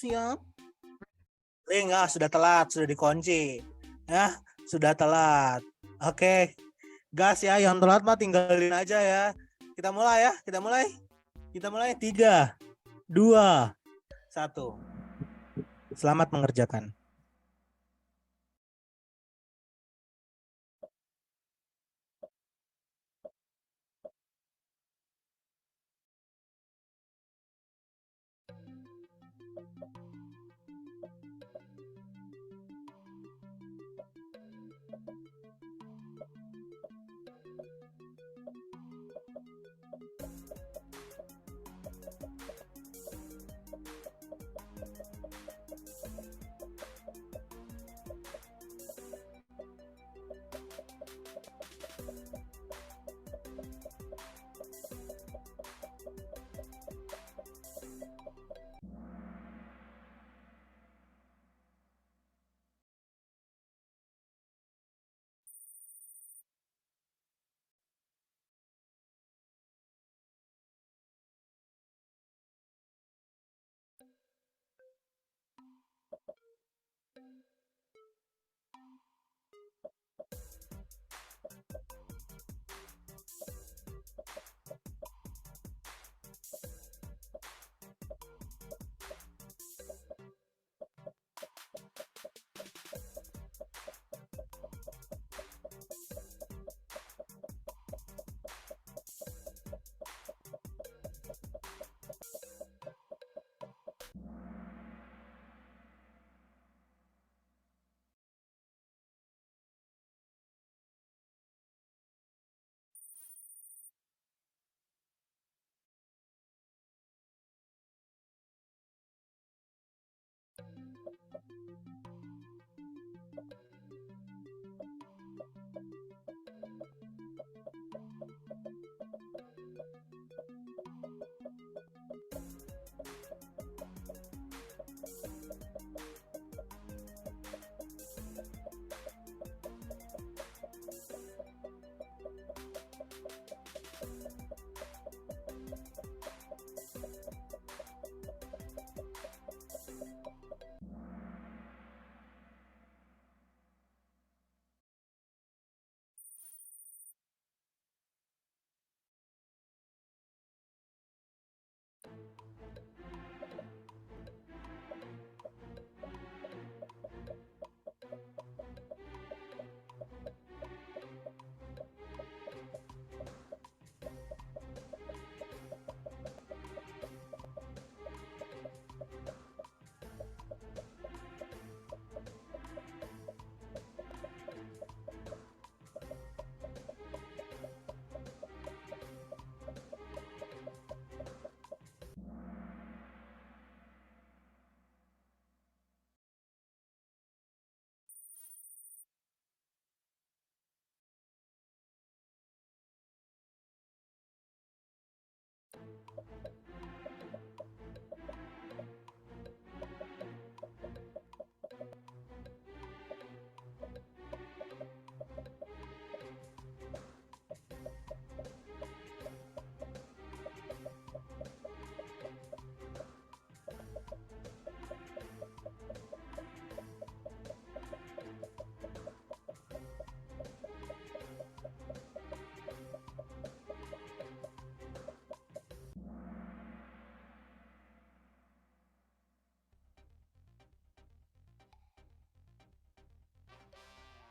siap. Enggak, sudah telat, sudah dikunci. Ya, sudah telat. Oke. Gas ya, yang telat mah tinggalin aja ya. Kita mulai ya, kita mulai. Kita mulai 3, 2, 1. Selamat mengerjakan.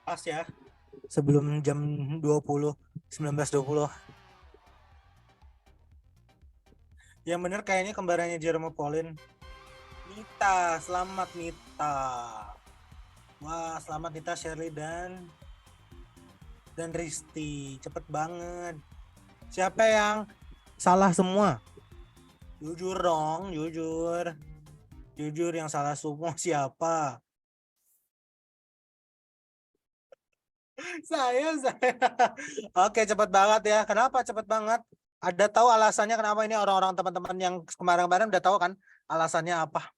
Pas ya, sebelum jam 20, 19.20. Yang bener kayaknya kembarannya Jerome Pauline. Nita, selamat Nita. Wah, selamat Nita, Shirley dan Risti. Cepet banget. Siapa yang salah semua? Jujur dong, jujur. Jujur yang salah semua siapa? Saya. Oke, cepet banget ya. Kenapa cepet banget? Ada tahu alasannya kenapa ini orang-orang teman-teman yang kemarin-kemarin udah tahu kan alasannya apa?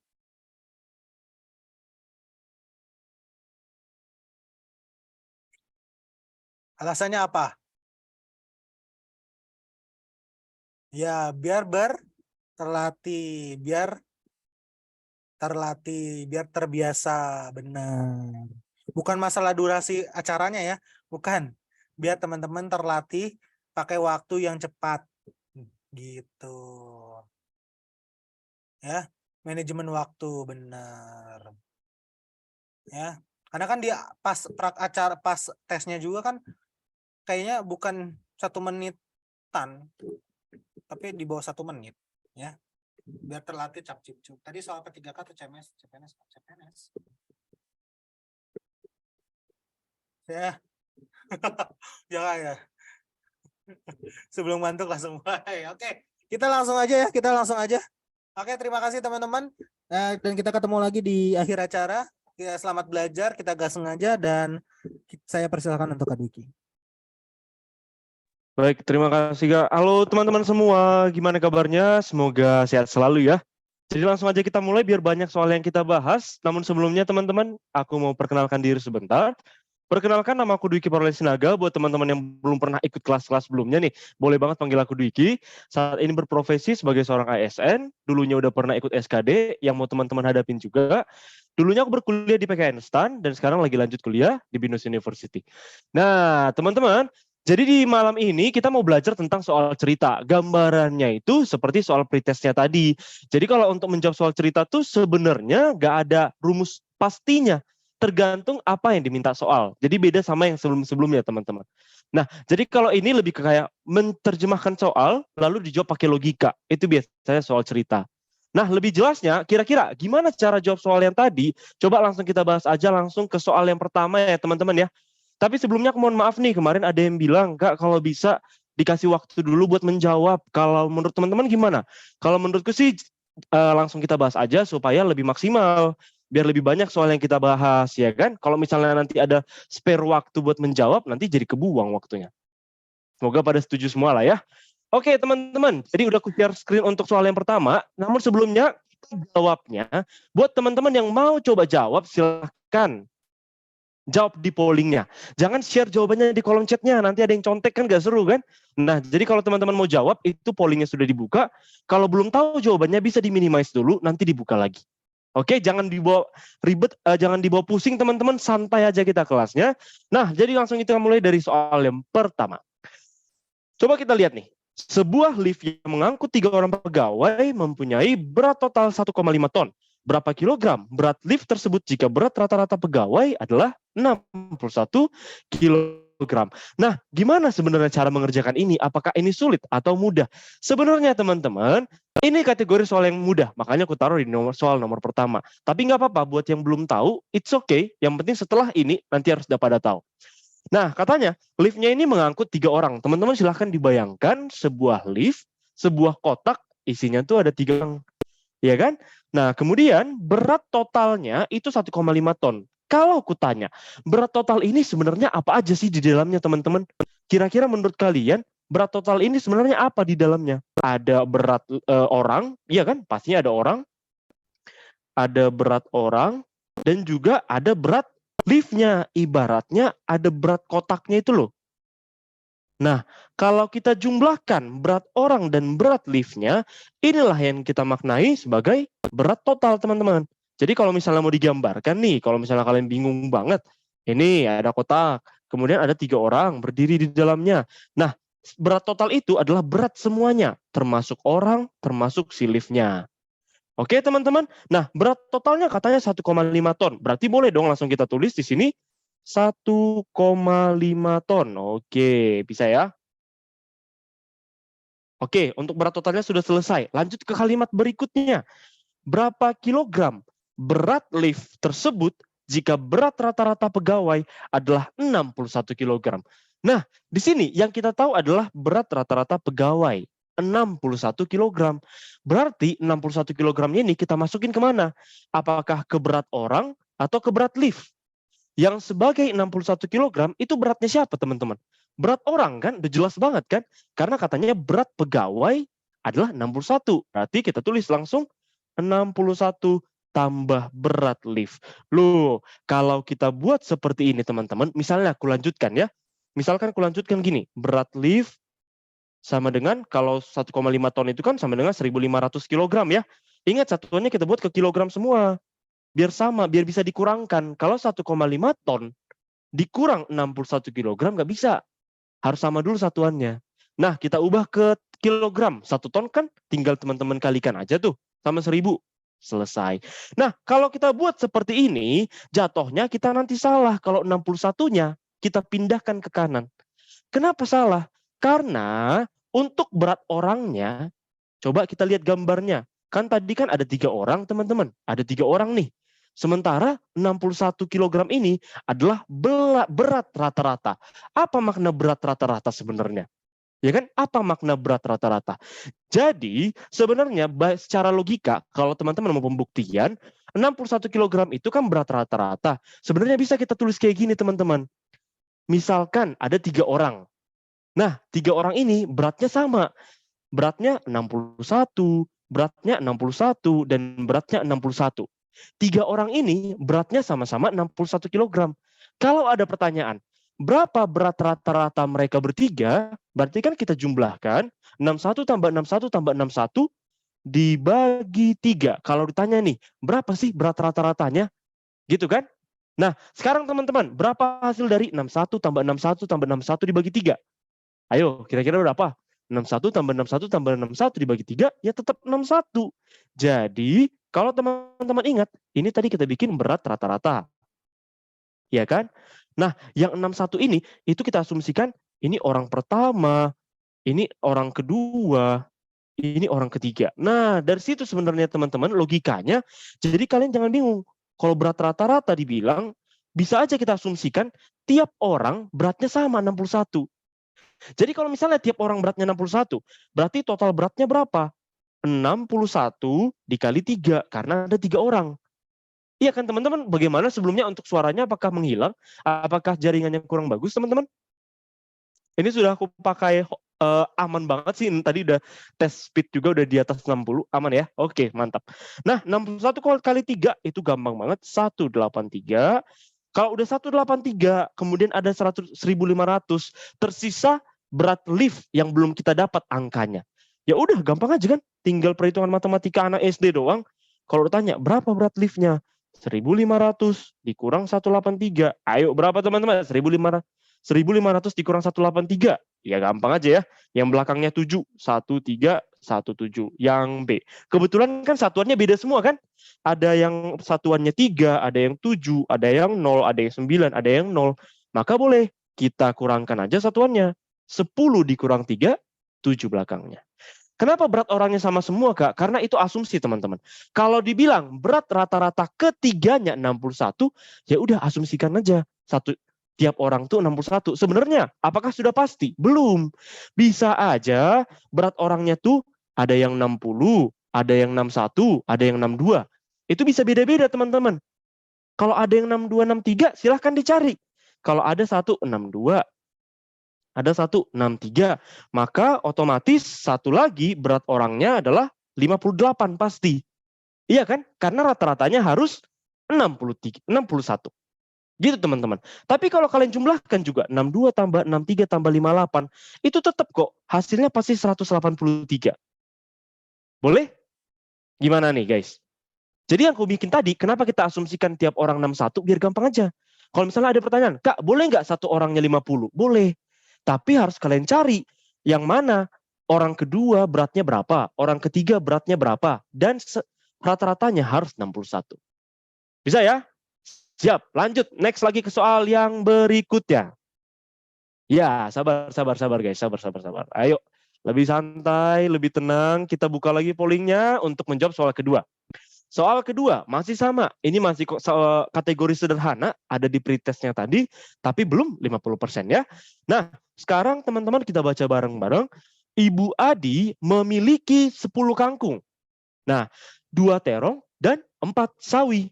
Alasannya apa? Ya, biar terlatih, biar terlatih, biar terbiasa. Benar. Bukan masalah durasi acaranya ya, bukan. Biar teman-teman terlatih pakai waktu yang cepat. Gitu. Ya, manajemen waktu benar. Ya. Karena kan dia pas acara pas tesnya juga kan kayaknya bukan 1 menitan, tapi di bawah 1 menit. Ya. Biar terlatih cap cip cup. Tadi soal P3K atau CMS, CPNS. Ya. Jangan ya. Sebelum ngantuk langsung mulai. Oke, kita langsung aja ya. Kita langsung aja. Oke, terima kasih teman-teman. Dan kita ketemu lagi di akhir acara. Ya, selamat belajar. Kita gas sengaja dan saya persilakan untuk Kak Diki. Baik, terima kasih Kak. Halo teman-teman semua, gimana kabarnya? Semoga sehat selalu ya. Jadi langsung aja kita mulai biar banyak soal yang kita bahas. Namun sebelumnya teman-teman, aku mau perkenalkan diri sebentar. Perkenalkan, nama aku Dwiki Parolin Sinaga. Buat teman-teman yang belum pernah ikut kelas-kelas sebelumnya nih, boleh banget panggil aku Dwiki. Saat ini berprofesi sebagai seorang ASN. Dulunya udah pernah ikut SKD, yang mau teman-teman hadapin juga. Dulunya aku berkuliah di PKN STAN, dan sekarang lagi lanjut kuliah di BINUS University. Nah, teman-teman, jadi di malam ini kita mau belajar tentang soal cerita. Gambarannya itu seperti soal pretestnya tadi. Jadi kalau untuk menjawab soal cerita tuh sebenarnya nggak ada rumus pastinya. Tergantung apa yang diminta soal. Jadi beda sama yang sebelum-sebelumnya teman-teman. Nah, jadi kalau ini lebih ke kayak menerjemahkan soal lalu dijawab pakai logika. Itu biasanya soal cerita. Nah, lebih jelasnya kira-kira gimana cara jawab soal yang tadi? Coba langsung kita bahas aja langsung ke soal yang pertama ya teman-teman ya. Tapi sebelumnya aku mohon maaf nih, kemarin ada yang bilang, Kak kalau bisa dikasih waktu dulu buat menjawab. Kalau menurut teman-teman gimana? Kalau menurutku sih langsung kita bahas aja supaya lebih maksimal. Biar lebih banyak soal yang kita bahas, ya kan? Kalau misalnya nanti ada spare waktu buat menjawab, nanti jadi kebuang waktunya. Semoga pada setuju semua lah ya. Oke teman-teman, jadi udah aku share screen untuk soal yang pertama. Namun sebelumnya, kita jawabnya, buat teman-teman yang mau coba jawab, silahkan jawab di pollingnya. Jangan share jawabannya di kolom chatnya, nanti ada yang contek kan gak seru kan? Nah, jadi kalau teman-teman mau jawab, itu pollingnya sudah dibuka. Kalau belum tahu jawabannya bisa diminimize dulu, nanti dibuka lagi. Oke, jangan dibawa ribet, jangan dibawa pusing teman-teman, santai aja kita kelasnya. Nah, jadi langsung kita mulai dari soal yang pertama. Coba kita lihat nih. Sebuah lift yang mengangkut 3 orang pegawai mempunyai berat total 1,5 ton. Berapa kilogram berat lift tersebut jika berat rata-rata pegawai adalah 61 kilogram. Nah, gimana sebenarnya cara mengerjakan ini? Apakah ini sulit atau mudah? Sebenarnya teman-teman, ini kategori soal yang mudah, makanya aku taruh di soal nomor pertama. Tapi nggak apa-apa, buat yang belum tahu, it's okay. Yang penting setelah ini, nanti harus pada tahu. Nah, katanya liftnya ini mengangkut 3 orang. Teman-teman silahkan dibayangkan sebuah lift, sebuah kotak, isinya tuh ada 3 orang. Ya kan? Nah, kemudian berat totalnya itu 1,5 ton. Kalau aku tanya, berat total ini sebenarnya apa aja sih di dalamnya, teman-teman? Kira-kira menurut kalian, berat total ini sebenarnya apa di dalamnya? Ada berat orang, iya kan? Pastinya ada orang. Ada berat orang, dan juga ada berat liftnya. Ibaratnya ada berat kotaknya itu loh. Nah, kalau kita jumlahkan berat orang dan berat liftnya, inilah yang kita maknai sebagai berat total, teman-teman. Jadi kalau misalnya mau digambarkan nih, kalau misalnya kalian bingung banget, ini ada kotak, kemudian ada 3 orang berdiri di dalamnya. Nah, berat total itu adalah berat semuanya, termasuk orang, termasuk si liftnya. Oke, teman-teman. Nah, berat totalnya katanya 1,5 ton. Berarti boleh dong langsung kita tulis di sini 1,5 ton. Oke, bisa ya? Oke, untuk berat totalnya sudah selesai. Lanjut ke kalimat berikutnya. Berapa kilogram berat lift tersebut jika berat rata-rata pegawai adalah 61 kilogram? Nah, di sini yang kita tahu adalah berat rata-rata pegawai. 61 kilogram. Berarti 61 kilogramnya ini kita masukin kemana? Apakah ke berat orang atau ke berat lift? Yang sebagai 61 kilogram itu beratnya siapa, teman-teman? Berat orang kan, udah jelas banget kan? Karena katanya berat pegawai adalah 61. Berarti kita tulis langsung 61 tambah berat lift. Loh, kalau kita buat seperti ini teman-teman, misalnya aku lanjutkan ya. Misalkan aku lanjutkan gini, berat lift sama dengan kalau 1,5 ton itu kan sama dengan 1.500 kilogram ya. Ingat satuannya kita buat ke kilogram semua. Biar sama, biar bisa dikurangkan. Kalau 1,5 ton dikurang 61 kilogram nggak bisa. Harus sama dulu satuannya. Nah, kita ubah ke kilogram. 1 ton kan tinggal teman-teman kalikan aja tuh sama 1000. Selesai. Nah, kalau kita buat seperti ini, jatuhnya kita nanti salah. Kalau 61-nya kita pindahkan ke kanan. Kenapa salah? Karena untuk berat orangnya, coba kita lihat gambarnya. Kan tadi kan ada 3 orang, teman-teman. Ada 3 orang nih. Sementara 61 kilogram ini adalah berat rata-rata. Apa makna berat rata-rata sebenarnya? Ya kan? Apa makna berat rata-rata? Jadi, sebenarnya secara logika, kalau teman-teman mau pembuktian, 61 kilogram itu kan berat rata-rata. Sebenarnya bisa kita tulis kayak gini, teman-teman. Misalkan ada 3 orang. Nah, 3 orang ini beratnya sama. Beratnya 61, beratnya 61, dan beratnya 61. 3 orang ini beratnya sama-sama 61 kilogram. Kalau ada pertanyaan, berapa berat rata-rata mereka bertiga? Berarti kan kita jumlahkan 61 tambah 61 tambah 61 dibagi 3. Kalau ditanya nih, berapa sih berat rata-ratanya? Gitu kan? Nah, sekarang teman-teman, berapa hasil dari 61 tambah 61 tambah 61 dibagi 3? Ayo, kira-kira berapa? 61 tambah 61 tambah 61 dibagi 3, ya tetap 61. Jadi, kalau teman-teman ingat, ini tadi kita bikin berat rata-rata. Ya kan? Nah, yang 61 ini, itu kita asumsikan, ini orang pertama, ini orang kedua, ini orang ketiga. Nah, dari situ sebenarnya teman-teman, logikanya, jadi kalian jangan bingung. Kalau berat rata-rata dibilang, bisa aja kita asumsikan, tiap orang beratnya sama, 61. Jadi kalau misalnya tiap orang beratnya 61, berarti total beratnya berapa? 61 dikali 3, karena ada 3 orang. Iya kan teman-teman, bagaimana sebelumnya untuk suaranya, apakah menghilang? Apakah jaringannya kurang bagus teman-teman? Ini sudah aku pakai aman banget sih, tadi udah tes speed juga udah di atas 60, aman ya? Oke, mantap. Nah, 61 kali 3 itu gampang banget, 183. Kalau udah 183, kemudian ada 100, 1.500, tersisa berat lift yang belum kita dapat angkanya. Ya udah, gampang aja kan? Tinggal perhitungan matematika anak SD doang. Kalau ditanya, berapa berat liftnya? 1.500 dikurang 183. Ayo, berapa teman-teman? 1.500 dikurang 183. Ya gampang aja ya. Yang belakangnya 7. 1317. Yang B. Kebetulan kan satuannya beda semua kan? Ada yang satuannya 3, ada yang 7, ada yang 0, ada yang 9, ada yang 0. Maka boleh kita kurangkan aja satuannya. 10 dikurang 3, 7 belakangnya. Kenapa berat orangnya sama semua, Kak? Karena itu asumsi, teman-teman. Kalau dibilang berat rata-rata ketiganya 61, ya udah asumsikan aja. Tiap orang tuh 61. Sebenarnya, apakah sudah pasti? Belum. Bisa aja berat orangnya tuh ada yang 60, ada yang 61, ada yang 62. Itu bisa beda-beda, teman-teman. Kalau ada yang 62, 63, silahkan dicari. Kalau ada 162, ada 163, maka otomatis satu lagi berat orangnya adalah 58 pasti. Iya kan? Karena rata-ratanya harus 63, 61. Gitu teman-teman. Tapi kalau kalian jumlahkan juga 62 tambah 63 tambah 58, itu tetap kok hasilnya pasti 183. Boleh? Gimana nih guys? Jadi yang aku bikin tadi, kenapa kita asumsikan tiap orang 61? Biar gampang aja. Kalau misalnya ada pertanyaan, Kak boleh nggak satu orangnya 50? Boleh. Tapi harus kalian cari yang mana orang kedua beratnya berapa, orang ketiga beratnya berapa, dan rata-ratanya harus 61. Bisa ya? Siap, lanjut. Next lagi ke soal yang berikutnya. Ya, sabar guys, sabar. Ayo, lebih santai, lebih tenang. Kita buka lagi pollingnya untuk menjawab soal kedua. Soal kedua, masih sama. Ini masih kategori sederhana, ada di pretestnya tadi, tapi belum 50% ya. Nah, sekarang teman-teman kita baca bareng-bareng. Ibu Adi memiliki 10 kangkung. Nah, 2 terong dan 4 sawi.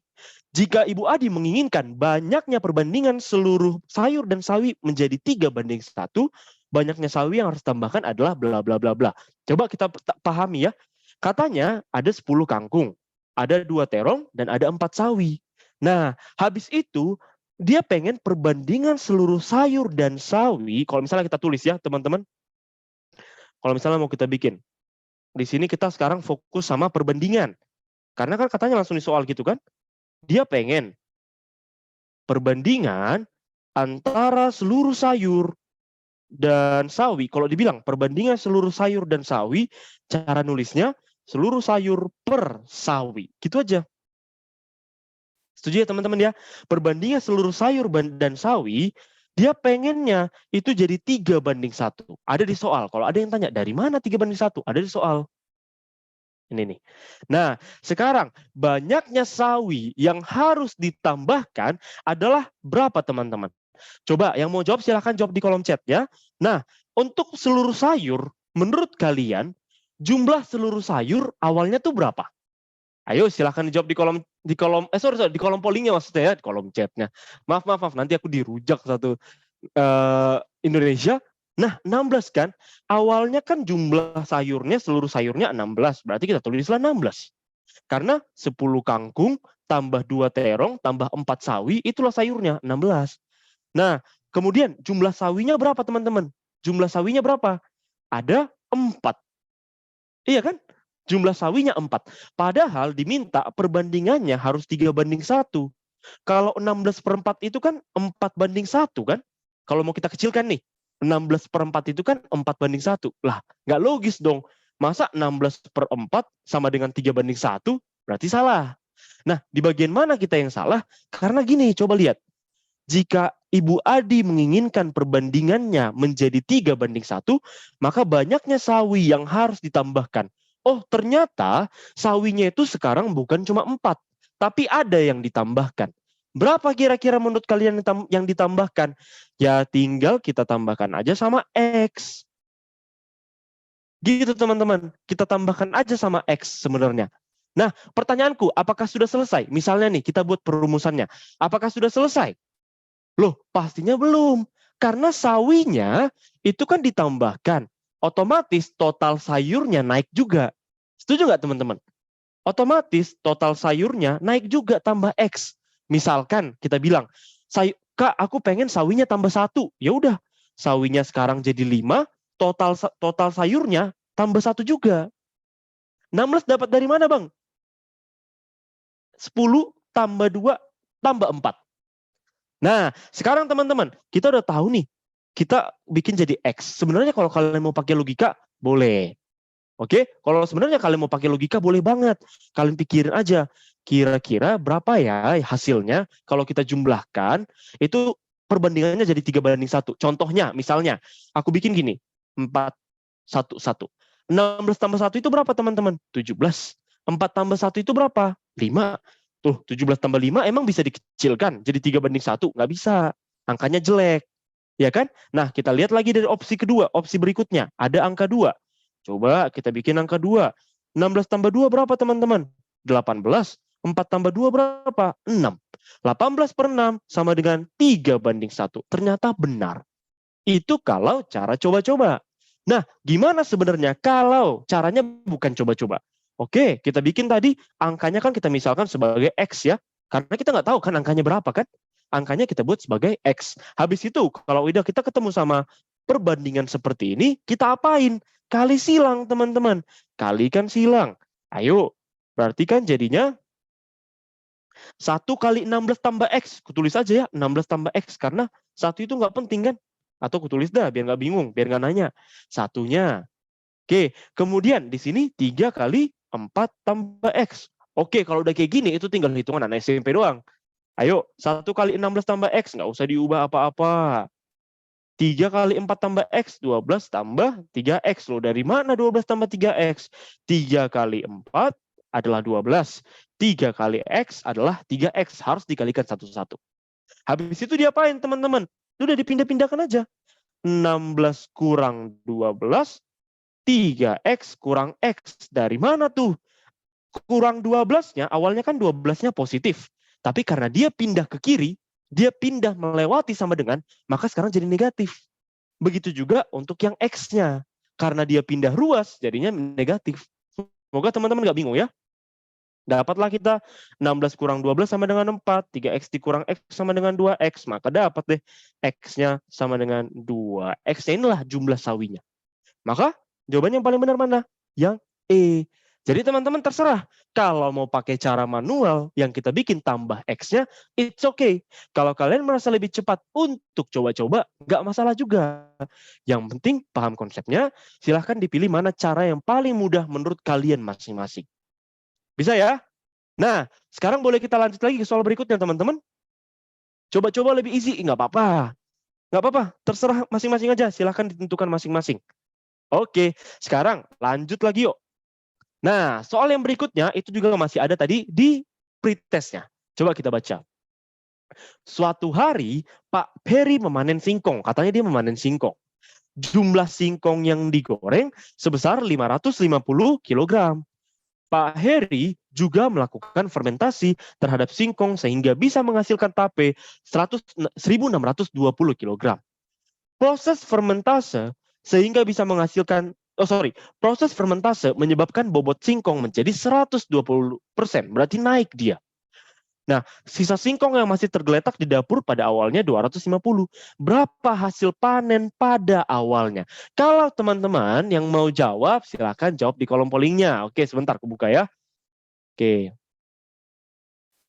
Jika Ibu Adi menginginkan banyaknya perbandingan seluruh sayur dan sawi menjadi 3:1, banyaknya sawi yang harus tambahkan adalah bla bla bla bla. Coba kita pahami ya. Katanya ada 10 kangkung, ada 2 terong, dan ada 4 sawi. Nah, habis itu dia pengen perbandingan seluruh sayur dan sawi. Kalau misalnya kita tulis ya teman-teman. Kalau misalnya mau kita bikin. Di sini kita sekarang fokus sama perbandingan. Karena kan katanya langsung di soal gitu kan. Dia pengen perbandingan antara seluruh sayur dan sawi. Kalau dibilang perbandingan seluruh sayur dan sawi, cara nulisnya seluruh sayur per sawi. Gitu aja. Setuju ya teman-teman ya? Perbandingan seluruh sayur dan sawi, dia pengennya itu jadi 3:1. Ada di soal. Kalau ada yang tanya, dari mana 3:1? Ada di soal. Ini nih. Nah, sekarang banyaknya sawi yang harus ditambahkan adalah berapa teman-teman? Coba yang mau jawab silahkan jawab di kolom chat ya. Nah, untuk seluruh sayur, menurut kalian jumlah seluruh sayur awalnya tuh berapa? Ayo silahkan dijawab di kolom pollingnya maksudnya ya, di kolom chatnya. Maaf, nanti aku dirujak satu Indonesia. Nah, 16 kan? Awalnya kan jumlah sayurnya, seluruh sayurnya 16. Berarti kita tulislah 16. Karena 10 kangkung tambah 2 terong tambah 4 sawi, itulah sayurnya 16. Nah, kemudian jumlah sawinya berapa teman-teman? Jumlah sawinya berapa? Ada 4. Iya kan? Jumlah sawinya 4. Padahal diminta perbandingannya harus 3:1. Kalau 16/4 itu kan 4:1 kan? Kalau mau kita kecilkan nih, 16/4 itu kan 4:1. Lah, nggak logis dong. Masa 16/4 sama dengan 3:1? Berarti salah. Nah, di bagian mana kita yang salah? Karena gini, coba lihat. Jika Ibu Adi menginginkan perbandingannya menjadi 3:1, maka banyaknya sawi yang harus ditambahkan. Oh, ternyata sawinya itu sekarang bukan cuma 4, tapi ada yang ditambahkan. Berapa kira-kira menurut kalian yang ditambahkan? Ya tinggal kita tambahkan aja sama X. Gitu teman-teman, kita tambahkan aja sama X sebenarnya. Nah, pertanyaanku, apakah sudah selesai? Misalnya nih, kita buat perumusannya. Apakah sudah selesai? Loh, pastinya belum. Karena sawinya itu kan ditambahkan. Otomatis total sayurnya naik juga. Setuju nggak teman-teman? Otomatis total sayurnya naik juga tambah X. Misalkan kita bilang, Kak, aku pengen sawinya tambah 1. Ya udah, sawinya sekarang jadi 5, total sayurnya tambah 1 juga. 16 dapat dari mana, Bang? 10 tambah 2 tambah 4. Nah, sekarang teman-teman, kita udah tahu nih, kita bikin jadi X. Sebenarnya kalau kalian mau pakai logika, boleh. Oke, kalau sebenarnya kalian mau pakai logika, boleh banget. Kalian pikirin aja, kira-kira berapa ya hasilnya kalau kita jumlahkan, itu perbandingannya jadi 3:1. Contohnya, misalnya, aku bikin gini, 4, 1, 1. 16 tambah 1 itu berapa teman-teman? 17. 4 tambah 1 itu berapa? 5. Tuh, 17 tambah 5 emang bisa dikecilkan jadi 3:1? Nggak bisa. Angkanya jelek. Ya kan? Nah, kita lihat lagi dari opsi kedua, opsi berikutnya. Ada angka 2. Coba kita bikin angka 2. 16 tambah 2 berapa teman-teman? 18. 4 tambah 2 berapa? 6. 18/6 sama dengan 3:1. Ternyata benar. Itu kalau cara coba-coba. Nah, gimana sebenarnya kalau caranya bukan coba-coba? Oke, kita bikin tadi angkanya kan kita misalkan sebagai X ya. Karena kita nggak tahu kan angkanya berapa kan. Angkanya kita buat sebagai X. Habis itu kalau udah kita ketemu sama perbandingan seperti ini, kita apain? Kali silang teman-teman. Kalikan silang. Ayo, berarti kan jadinya 1 kali 16 tambah X. Kutulis aja ya, 16 tambah X. Karena 1 itu nggak penting kan. Atau kutulis dah, biar nggak bingung, biar nggak nanya. Satunya. Oke, kemudian di sini 3 kali 4 tambah X. Oke, kalau udah kayak gini, itu tinggal hitungan anak SMP doang. Ayo, 1 kali 16 tambah X, nggak usah diubah apa-apa. 3 kali 4 tambah X, 12 tambah 3X. Loh, dari mana 12 tambah 3X? 3 kali 4 adalah 12. 3 kali X adalah 3X. Harus dikalikan satu-satu. Habis itu diapain teman-teman? Udah dipindah-pindahkan aja. 16 kurang 12, 3X kurang X. Dari mana tuh? Kurang 12-nya, awalnya kan 12-nya positif. Tapi karena dia pindah ke kiri, dia pindah melewati sama dengan, maka sekarang jadi negatif. Begitu juga untuk yang X-nya. Karena dia pindah ruas, jadinya negatif. Semoga teman-teman nggak bingung ya. Dapatlah kita 16 kurang 12 sama dengan 4. 3X dikurang X sama dengan 2X. Maka dapat deh X-nya sama dengan 2. X-nya inilah jumlah sawinya. Maka jawabannya yang paling benar mana? Yang E. Jadi teman-teman terserah. Kalau mau pakai cara manual yang kita bikin tambah X-nya, it's okay. Kalau kalian merasa lebih cepat untuk coba-coba, nggak masalah juga. Yang penting paham konsepnya, silahkan dipilih mana cara yang paling mudah menurut kalian masing-masing. Bisa ya? Nah, sekarang boleh kita lanjut lagi ke soal berikutnya teman-teman. Coba-coba lebih easy, nggak apa-apa. Nggak apa-apa, terserah masing-masing aja. Silahkan ditentukan masing-masing. Oke, sekarang lanjut lagi yuk. Nah, soal yang berikutnya itu juga masih ada tadi di pretestnya. Coba kita baca. Suatu hari, Pak Peri memanen singkong. Katanya dia memanen singkong. Jumlah singkong yang digoreng sebesar 550 kilogram. Pak Heri juga melakukan fermentasi terhadap singkong sehingga bisa menghasilkan tape 1.620 kilogram. Proses fermentase sehingga bisa menghasilkan proses fermentase menyebabkan bobot singkong menjadi 120%, berarti naik dia. Nah, sisa singkong yang masih tergeletak di dapur pada awalnya 250. Berapa hasil panen pada awalnya? Kalau teman-teman yang mau jawab, silakan jawab di kolom pollingnya. Oke, sebentar, aku buka ya. Oke.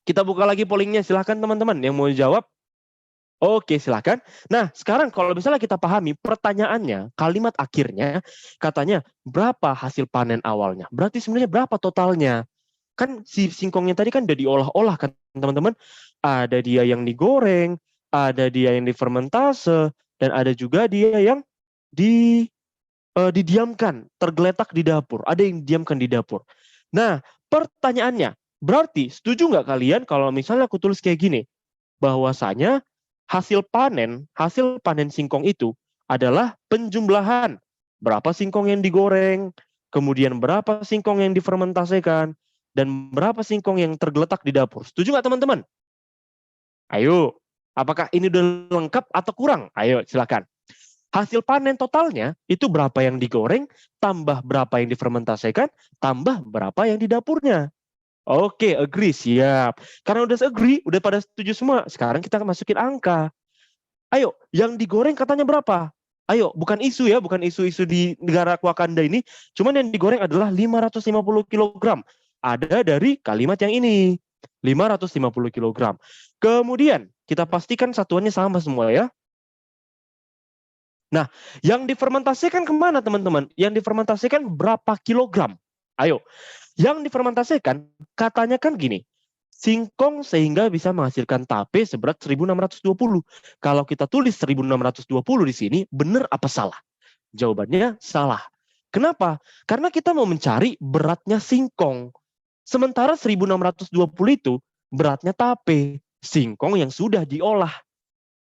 Kita buka lagi pollingnya, silakan teman-teman yang mau jawab. Oke, silakan. Nah, sekarang kalau misalnya kita pahami pertanyaannya, kalimat akhirnya katanya berapa hasil panen awalnya? Berarti sebenarnya berapa totalnya? Kan si singkongnya tadi kan udah diolah-olah kan, teman-teman. Ada dia yang digoreng, ada dia yang difermentase, dan ada juga dia yang didiamkan, tergeletak di dapur. Ada yang didiamkan di dapur. Nah, pertanyaannya, berarti setuju nggak kalian kalau misalnya aku tulis kayak gini? Bahwasanya hasil panen singkong itu adalah penjumlahan berapa singkong yang digoreng, kemudian berapa singkong yang difermentasikan, dan berapa singkong yang tergeletak di dapur. Setuju nggak teman-teman? Ayo, apakah ini udah lengkap atau kurang? Ayo, silakan. Hasil panen totalnya itu berapa yang digoreng, tambah berapa yang difermentasikan, tambah berapa yang di dapurnya. Oke, agree, siap. Karena udah agree, udah pada setuju semua. Sekarang kita masukin angka. Ayo, yang digoreng katanya berapa? Ayo, bukan isu ya, bukan isu-isu di negara Wakanda ini. Cuman yang digoreng adalah 550 kilogram. Ada dari kalimat yang ini. 550 kilogram. Kemudian, kita pastikan satuannya sama semua ya. Nah, yang difermentasikan kemana teman-teman? Yang difermentasikan berapa kilogram? Ayo, yang difermentasikan katanya kan gini, singkong sehingga bisa menghasilkan tape seberat 1.620. Kalau kita tulis 1.620 di sini, benar apa salah? Jawabannya salah. Kenapa? Karena kita mau mencari beratnya singkong. Sementara 1.620 itu beratnya tape, singkong yang sudah diolah.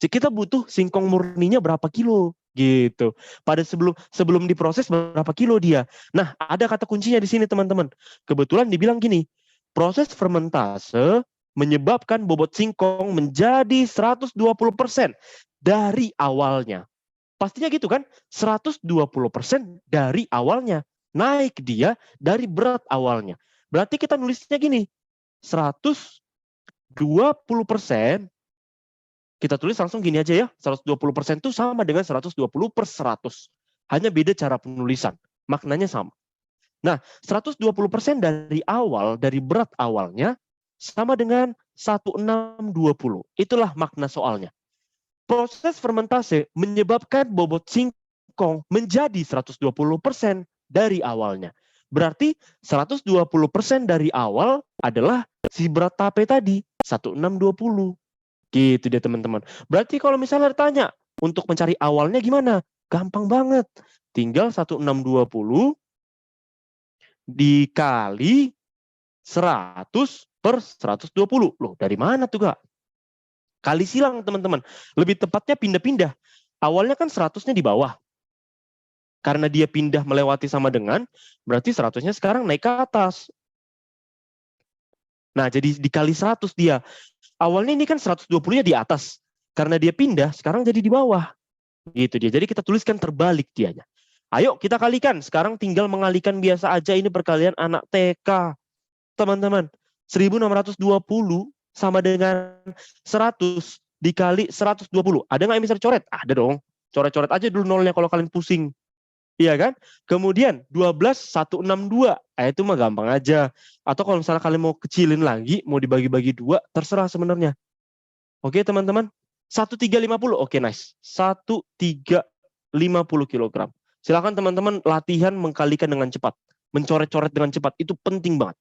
Jadi kita butuh singkong murninya berapa kilo gitu. Pada sebelum diproses berapa kilo dia. Nah, ada kata kuncinya di sini teman-teman. Kebetulan dibilang gini, proses fermentase menyebabkan bobot singkong menjadi 120% dari awalnya. Pastinya gitu kan? 120% dari awalnya. Naik dia dari berat awalnya. Berarti kita nulisnya gini, 120%. Kita tulis langsung gini aja ya, 120% itu sama dengan 120/100. Hanya beda cara penulisan, maknanya sama. Nah, 120% dari awal, dari berat awalnya, sama dengan 1.620. Itulah makna soalnya. Proses fermentasi menyebabkan bobot singkong menjadi 120% dari awalnya. Berarti 120% dari awal adalah si berat tape tadi, 1.620. Gitu dia teman-teman. Berarti kalau misalnya ditanya untuk mencari awalnya gimana? Gampang banget. Tinggal 1.620 dikali 100/120. Loh, dari mana tuh, Kak? Kali silang, teman-teman. Lebih tepatnya pindah-pindah. Awalnya kan 100-nya di bawah. Karena dia pindah melewati sama dengan, berarti 100-nya sekarang naik ke atas. Nah, jadi dikali 100 dia. Awalnya ini kan 120-nya di atas. Karena dia pindah, sekarang jadi di bawah. Gitu dia. Jadi kita tuliskan terbalik dianya. Ayo kita kalikan. Sekarang tinggal mengalikan biasa aja. Ini perkalian anak TK. Teman-teman. 1.620 sama dengan 100 dikali 120. Ada nggak yang bisa dicoret? Ada dong. Coret-coret aja dulu nolnya kalau kalian pusing. Iya kan? Kemudian 12.162. Itu mah gampang aja. Atau kalau misalnya kalian mau kecilin lagi, mau dibagi-bagi 2, terserah sebenarnya. Oke teman-teman. 1350. Oke nice. 1350 kilogram. Silakan teman-teman latihan mengkalikan dengan cepat. Mencoret-coret dengan cepat. Itu penting banget.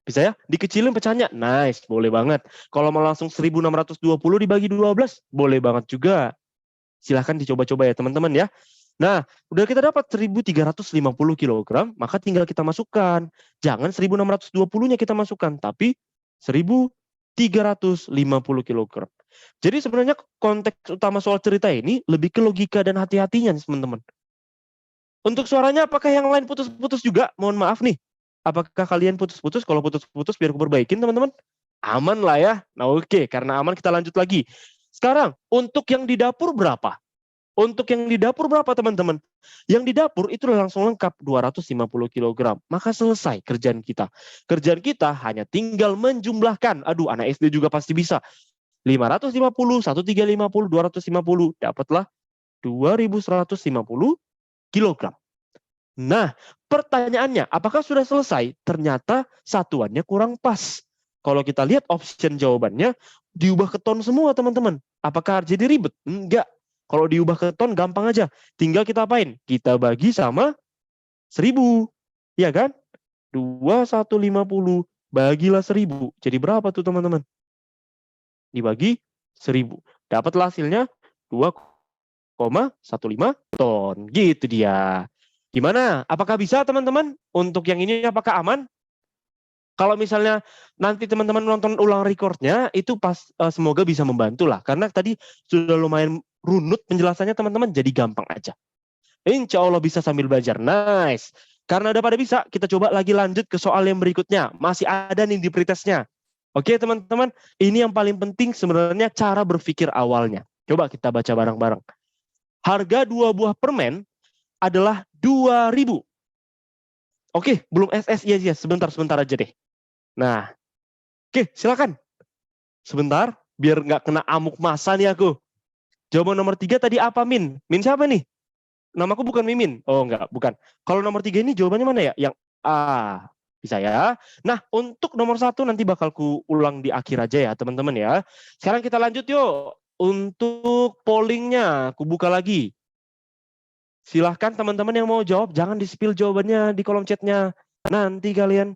Bisa ya? Dikecilin pecahnya. Nice. Boleh banget. Kalau mau langsung 1620 dibagi 12, boleh banget juga. Silahkan dicoba-coba ya teman-teman ya. Nah, udah kita dapat 1350 kilogram, maka tinggal kita masukkan. Jangan 1620-nya kita masukkan, tapi 1350 kilogram. Jadi sebenarnya konteks utama soal cerita ini lebih ke logika dan hati-hatinya nih teman-teman. Untuk suaranya apakah yang lain putus-putus juga? Mohon maaf nih. Apakah kalian putus-putus? Kalau putus-putus biar aku perbaikin teman-teman. Aman lah ya. Nah oke, karena aman kita lanjut lagi. Sekarang, untuk yang di dapur berapa? Untuk yang di dapur berapa teman-teman? Yang di dapur itu langsung lengkap 250 kg. Maka selesai kerjaan kita. Kerjaan kita hanya tinggal menjumlahkan. Aduh, anak SD juga pasti bisa. 550, 1350, 250. Dapatlah 2150 kg. Nah, pertanyaannya, apakah sudah selesai? Ternyata satuannya kurang pas. Kalau kita lihat option jawabannya, diubah ke ton semua teman-teman. Apakah jadi ribet? Enggak. Kalau diubah ke ton gampang aja. Tinggal kita apain? Kita bagi sama 1000. Ya kan? 2150 bagilah 1000. Jadi berapa tuh teman-teman? Dibagi 1000. Dapatlah hasilnya 2,15 ton. Gitu dia. Gimana? Apakah bisa teman-teman? Untuk yang ini apakah aman? Kalau misalnya nanti teman-teman nonton ulang recordnya, itu semoga bisa membantu lah. Karena tadi sudah lumayan runut penjelasannya teman-teman, jadi gampang aja. Insya Allah bisa sambil belajar. Nice. Karena udah pada bisa, kita coba lagi lanjut ke soal yang berikutnya. Masih ada nih di pretestnya. Oke teman-teman, ini yang paling penting sebenarnya cara berpikir awalnya. Coba kita baca bareng-bareng. Harga 2 buah permen adalah 2.000. Oke, belum SS. Iya, sebentar aja deh. Nah, oke, silakan. Sebentar, biar nggak kena amuk masa nih aku. Jawaban nomor 3 tadi apa, Min? Min siapa nih? Namaku bukan Mimin. Oh, enggak, bukan. Kalau nomor 3 ini jawabannya mana ya? Yang A. Bisa ya. Nah, untuk nomor 1 nanti bakal ku ulang di akhir aja ya, teman-teman ya. Sekarang kita lanjut yuk. Untuk pollingnya, aku buka lagi. Silahkan teman-teman yang mau jawab, jangan di-spill jawabannya di kolom chatnya. Nanti kalian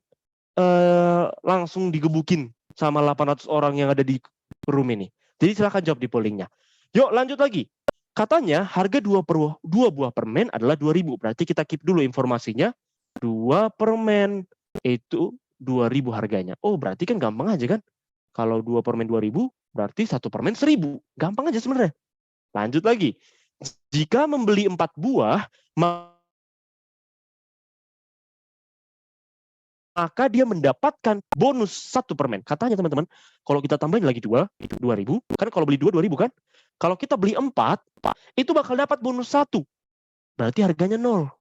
langsung digebukin sama 800 orang yang ada di room ini. Jadi silahkan jawab di pollingnya. Yuk lanjut lagi. Katanya harga 2 buah permen adalah 2.000. Berarti kita keep dulu informasinya. 2 permen itu 2.000 harganya. Oh berarti kan gampang aja kan. Kalau 2 permen 2.000 berarti 1 permen 1.000. Gampang aja sebenarnya. Lanjut lagi. Jika membeli 4 buah, maka dia mendapatkan bonus 1 permen. Katanya teman-teman, kalau kita tambahin lagi 2, itu 2.000. Kan kalau beli 2, 2.000 kan? Kalau kita beli 4, itu bakal dapat bonus 1. Berarti harganya 0.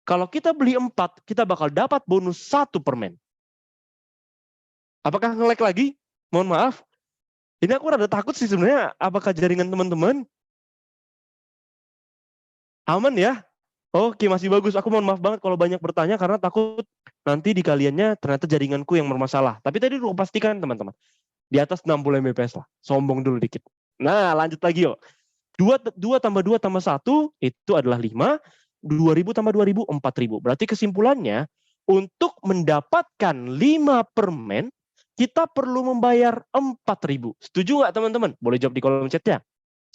Kalau kita beli 4, kita bakal dapat bonus 1 permen. Apakah nge-lag lagi? Mohon maaf. Ini aku rada takut sih sebenarnya. Apakah jaringan teman-teman? Aman ya? Oke, masih bagus. Aku mohon maaf banget kalau banyak bertanya karena takut nanti di kaliannya ternyata jaringanku yang bermasalah. Tapi tadi udah pastikan teman-teman. Di atas 60 Mbps lah. Sombong dulu dikit. Nah, lanjut lagi yuk. 2 tambah 2 tambah 1 itu adalah 5. 2.000 tambah 2.000, 4.000. Berarti kesimpulannya, untuk mendapatkan 5 permen, kita perlu membayar 4.000. Setuju nggak teman-teman? Boleh jawab di kolom chatnya.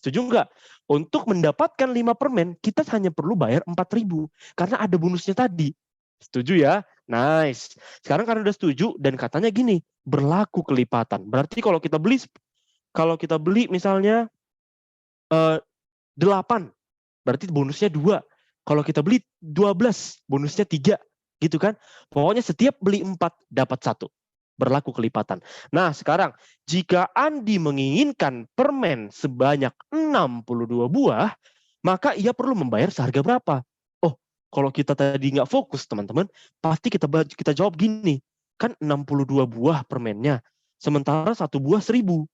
Setuju nggak? Untuk mendapatkan 5 permen, kita hanya perlu bayar 4.000. Karena ada bonusnya tadi. Setuju ya? Nice. Sekarang karena udah setuju, dan katanya gini, berlaku kelipatan. Berarti kalau kita beli misalnya 8, berarti bonusnya 2. Kalau kita beli 12, bonusnya 3. Gitu kan? Pokoknya setiap beli 4, dapat 1. Berlaku kelipatan. Nah sekarang, jika Andi menginginkan permen sebanyak 62 buah, maka ia perlu membayar seharga berapa? Oh, kalau kita tadi nggak fokus teman-teman, pasti kita jawab gini, kan 62 buah permennya, sementara 1 buah 1.000.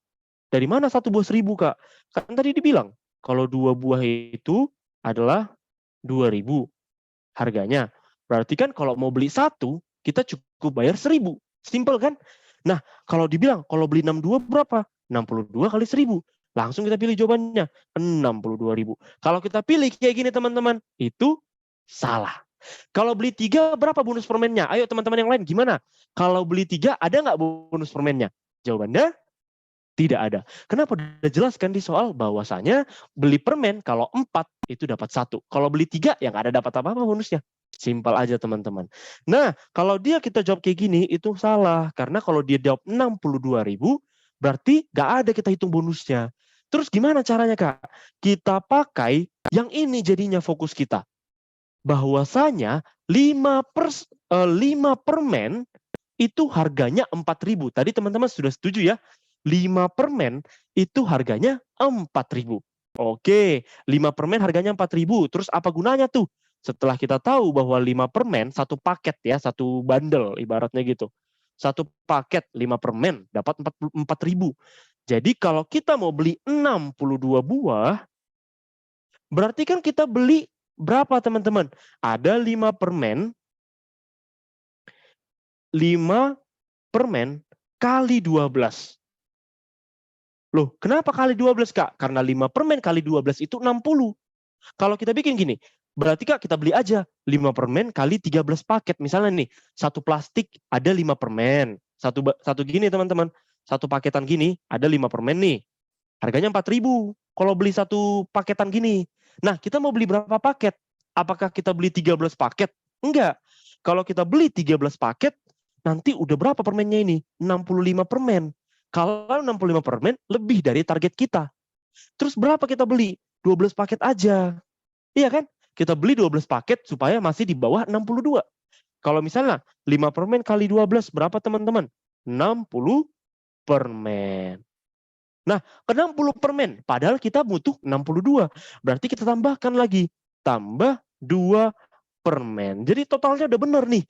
Dari mana 1 buah 1.000 Kak? Kan tadi dibilang, kalau 2 buah itu adalah 2.000 harganya. Berarti kan kalau mau beli 1, kita cukup bayar 1.000. Simple kan? Nah, kalau dibilang kalau beli 62 berapa? 62 kali 1.000. Langsung kita pilih jawabannya, 62.000. Kalau kita pilih kayak gini teman-teman, itu salah. Kalau beli 3 berapa bonus permennya? Ayo teman-teman yang lain gimana? Kalau beli 3 ada nggak bonus permennya? Jawabannya tidak ada. Kenapa? Udah jelaskan di soal bahwasanya beli permen kalau 4 itu dapat 1. Kalau beli 3 ya nggak ada dapat apa-apa bonusnya. Simpel aja teman-teman. Nah, kalau kita jawab kayak gini itu salah. Karena kalau dia jawab 62.000 berarti nggak ada kita hitung bonusnya. Terus gimana caranya Kak? Kita pakai yang ini jadinya fokus kita. Bahwasanya 5 permen itu harganya 4.000. Tadi teman-teman sudah setuju ya? 5 permen itu harganya 4.000. Oke, 5 permen harganya 4.000. Terus apa gunanya tuh? Setelah kita tahu bahwa 5 permen, satu paket ya, satu bundle ibaratnya gitu. Satu paket 5 permen dapat 4.000. Jadi kalau kita mau beli 62 buah, berarti kan kita beli berapa teman-teman? Ada 5 permen, 5 permen kali 12. Loh, kenapa kali 12, Kak? Karena 5 permen kali 12 itu 60. Kalau kita bikin gini, berarti Kak kita beli aja 5 permen kali 13 paket. Misalnya nih, satu plastik ada 5 permen. Satu gini teman-teman, satu paketan gini ada 5 permen nih. Harganya 4.000 kalau beli satu paketan gini. Nah, kita mau beli berapa paket? Apakah kita beli 13 paket? Enggak. Kalau kita beli 13 paket, nanti udah berapa permennya ini? 65 permen. Kalau 65 permen, lebih dari target kita. Terus berapa kita beli? 12 paket aja. Iya kan? Kita beli 12 paket supaya masih di bawah 62. Kalau misalnya 5 permen kali 12, berapa teman-teman? 60 permen. Nah, ke 60 permen, padahal kita butuh 62. Berarti kita tambahkan lagi. Tambah 2 permen. Jadi totalnya udah benar nih.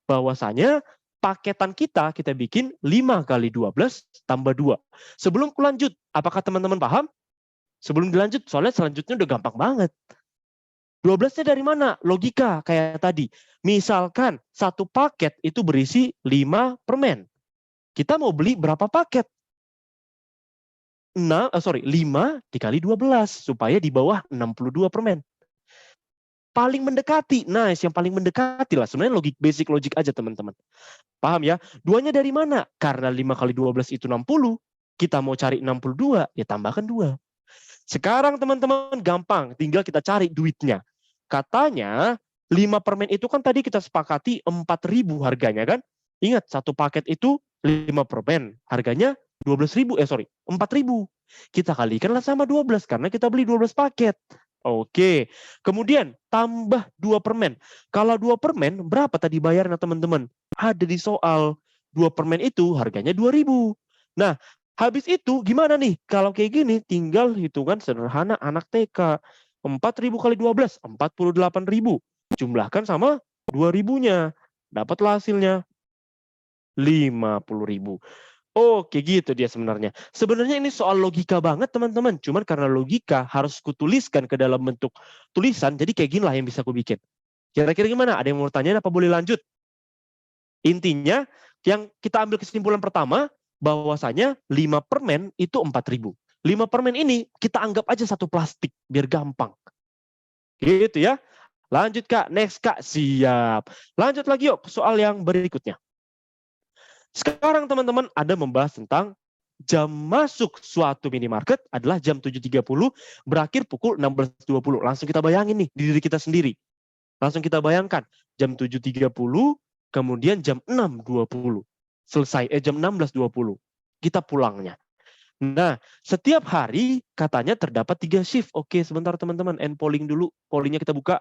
Bahwasanya paketan kita bikin 5 kali 12 tambah 2. Sebelum lanjut, apakah teman-teman paham? Sebelum dilanjut, soalnya selanjutnya udah gampang banget. 12-nya dari mana? Logika kayak tadi. Misalkan satu paket itu berisi 5 permen. Kita mau beli berapa paket? 5 dikali 12 supaya di bawah 62 permen. Paling mendekati. Nah, yang paling mendekati lah. Sebenarnya basic logik aja teman-teman. Paham ya? Duanya dari mana? Karena 5 kali 12 itu 60. Kita mau cari 62, ya tambahkan 2. Sekarang teman-teman gampang. Tinggal kita cari duitnya. Katanya 5 permen itu kan tadi kita sepakati 4.000 harganya kan? Ingat, satu paket itu 5 permen. Harganya 4.000. Kita kalikanlah sama 12 karena kita beli 12 paket. Oke. Kemudian tambah 2 permen. Kalau 2 permen berapa tadi bayarnya teman-teman? Ada di soal. 2 permen itu harganya 2.000. Nah, habis itu gimana nih? Kalau kayak gini tinggal hitungan sederhana anak TK. 4.000 kali 12, 48.000. Jumlahkan sama 2.000-nya. Dapatlah hasilnya 50.000. Oke, gitu dia sebenarnya. Sebenarnya ini soal logika banget teman-teman. Cuman karena logika harus kutuliskan ke dalam bentuk tulisan, jadi kayak gini lah yang bisa aku bikin. Kira-kira gimana? Ada yang mau tanya apa boleh lanjut? Intinya, yang kita ambil kesimpulan pertama, bahwasanya 5 permen itu 4.000. 5 permen ini kita anggap aja satu plastik, biar gampang. Gitu ya. Lanjut Kak, next Kak, siap. Lanjut lagi yuk ke soal yang berikutnya. Sekarang teman-teman ada membahas tentang jam masuk suatu minimarket adalah jam 7.30, berakhir pukul 16.20. Langsung kita bayangin nih, di diri kita sendiri. Langsung kita bayangkan, jam 7.30, kemudian jam 6.20. Selesai, jam 16.20. Kita pulangnya. Nah, setiap hari katanya terdapat 3 shift. Oke, sebentar teman-teman, end polling dulu. Pollingnya kita buka.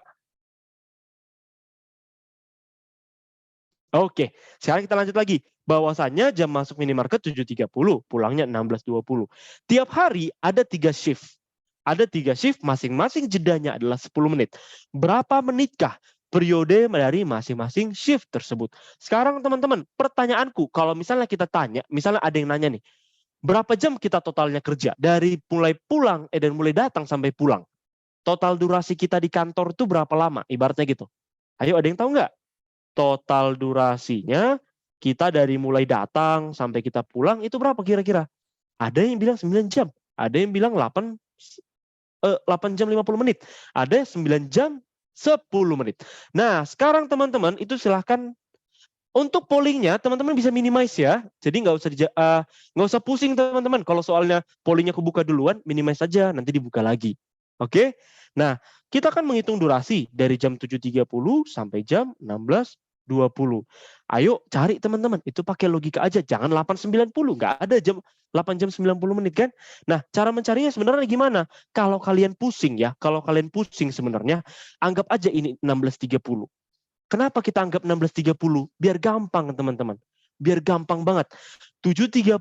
Oke, sekarang kita lanjut lagi. Bahwasannya jam masuk minimarket 7.30, pulangnya 16.20. Tiap hari ada 3 shift. Ada 3 shift, masing-masing jedanya adalah 10 menit. Berapa menitkah periode dari masing-masing shift tersebut? Sekarang teman-teman, pertanyaanku, kalau misalnya kita tanya, misalnya ada yang nanya nih, berapa jam kita totalnya kerja? Dari mulai pulang, dan mulai datang sampai pulang. total durasi kita di kantor itu berapa lama? Ibaratnya gitu. Ayo, ada yang tahu nggak? Total durasinya kita dari mulai datang sampai kita pulang itu berapa kira-kira? Ada yang bilang 9 jam. Ada yang bilang 8 jam 50 menit. Ada 9 jam 10 menit. Nah, sekarang teman-teman itu silahkan untuk pollingnya teman-teman bisa minimize ya. Jadi nggak usah pusing teman-teman. Kalau soalnya pollingnya kebuka duluan, minimize saja, nanti dibuka lagi. Oke? Nah, kita akan menghitung durasi dari jam 7.30 sampai jam 16.20. Ayo cari teman-teman, itu pakai logika aja, jangan 8.90, nggak ada 8 jam 90 menit kan. Nah, cara mencarinya sebenarnya gimana? Kalau kalian pusing sebenarnya, anggap aja ini 16.30. Kenapa kita anggap 16.30? Biar gampang teman-teman. Biar gampang banget. 7.30